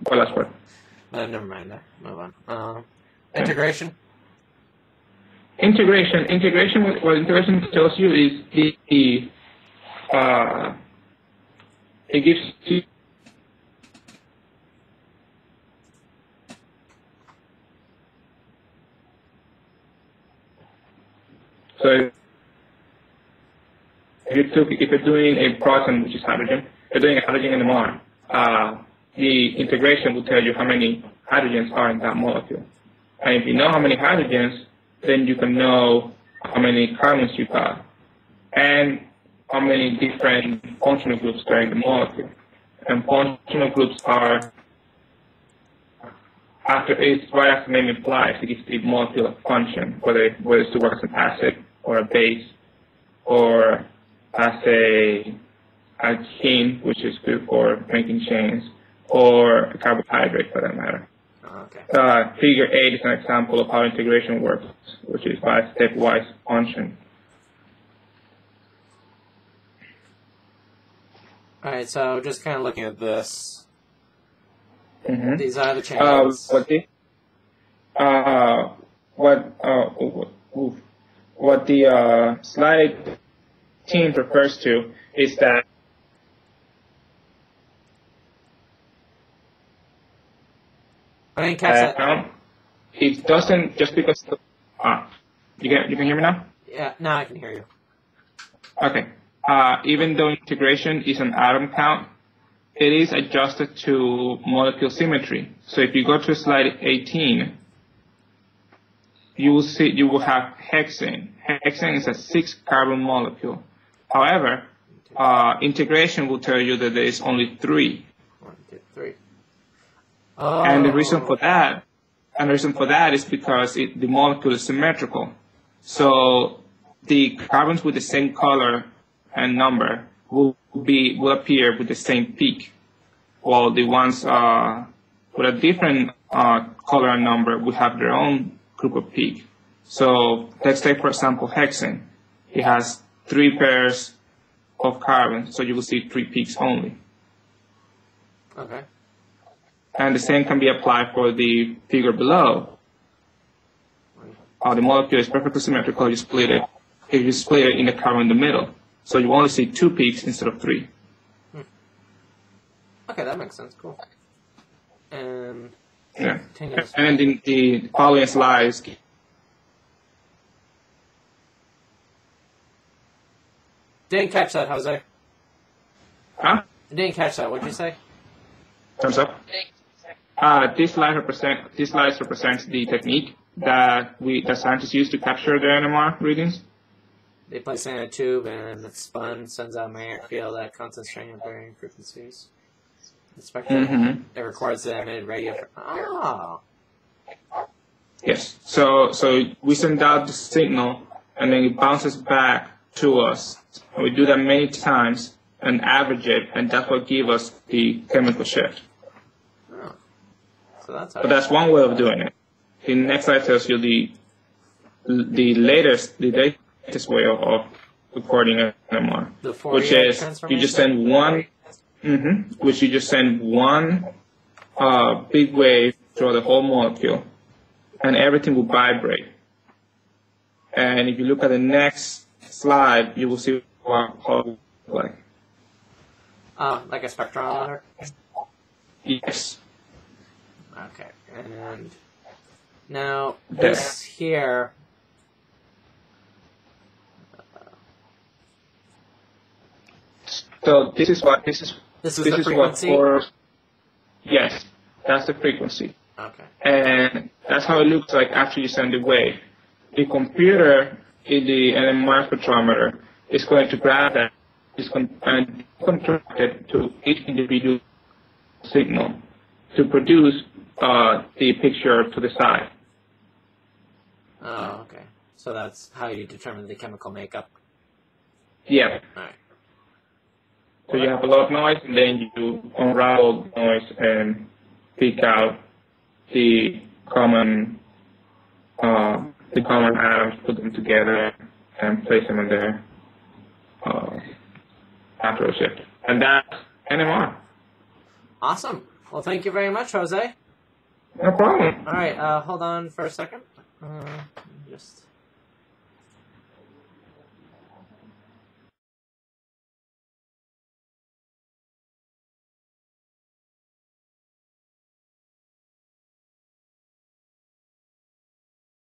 What last word? Never mind. Move on. Integration. Integration. What integration tells you is it gives you so if you're doing a proton, which is hydrogen, you're doing a hydrogen NMR, the integration will tell you how many hydrogens are in that molecule. And if you know how many hydrogens, then you can know how many carbons you got and how many different functional groups are in the molecule. And functional groups are, right after the name implies, it gives the molecule a function, whether it's to work as an acid or a base or as a alkene, which is good for making chains, or a carbohydrate for that matter. Okay. Figure 8 is an example of how integration works, which is by a stepwise function. All right, so just kind of looking at this. Mm-hmm. These are the chains. What the slide 18 refers to is that I didn't catch that. It doesn't just because you can hear me now? Yeah, now I can hear you. Okay. Even though integration is an atom count, it is adjusted to molecule symmetry. So if you go to slide 18, you will have hexane. Hexane is a 6-carbon molecule. However, integration will tell you that there is only 3. 1, 2, 3. Oh. And the reason for that is because the molecule is symmetrical. So the carbons with the same color and number will appear with the same peak, while the ones with a different color and number will have their own group of peak. So let's take, for example, hexane. It has 3 pairs of carbons, so you will see 3 peaks only. Okay. And the same can be applied for the figure below. The molecule is perfectly symmetrical. You split it. If you split it in the carbon in the middle, so you only see 2 peaks instead of 3. Okay, that makes sense. Cool. And yeah, and then the following slides. Didn't catch that, Jose. Huh? I didn't catch that. What did you say? Thumbs up. This slide represents the technique that scientists use to capture the NMR readings. They place it in a tube and it's spun, sends out a magnetic field at constant strain and varying frequencies. The spectrum it records the emitted radio. Yes. So we send out the signal and then it bounces back to us. And we do that many times and average it, and that's what gives us the chemical shift. Oh. So that's one way of doing it. The next slide tells you the latest way of recording an NMR, which is you just send one, big wave through the whole molecule, and everything will vibrate. And if you look at the next slide, you will see how it looks like. Like a spectrometer? Yes. Okay, and now this here. So this is the frequency? Yes, that's the frequency. Okay. And that's how it looks like after you send the wave. The computer in the NMR spectrometer is going to grab that and contract it to each individual signal to produce the picture to the side. Oh, okay. So that's how you determine the chemical makeup. Yeah. All right. So you have a lot of noise, and then you unravel the noise and pick out the common atoms, put them together, and place them in there after a shift. And that's NMR. Awesome. Well, thank you very much, Jose. No problem. All right, hold on for a second. Just...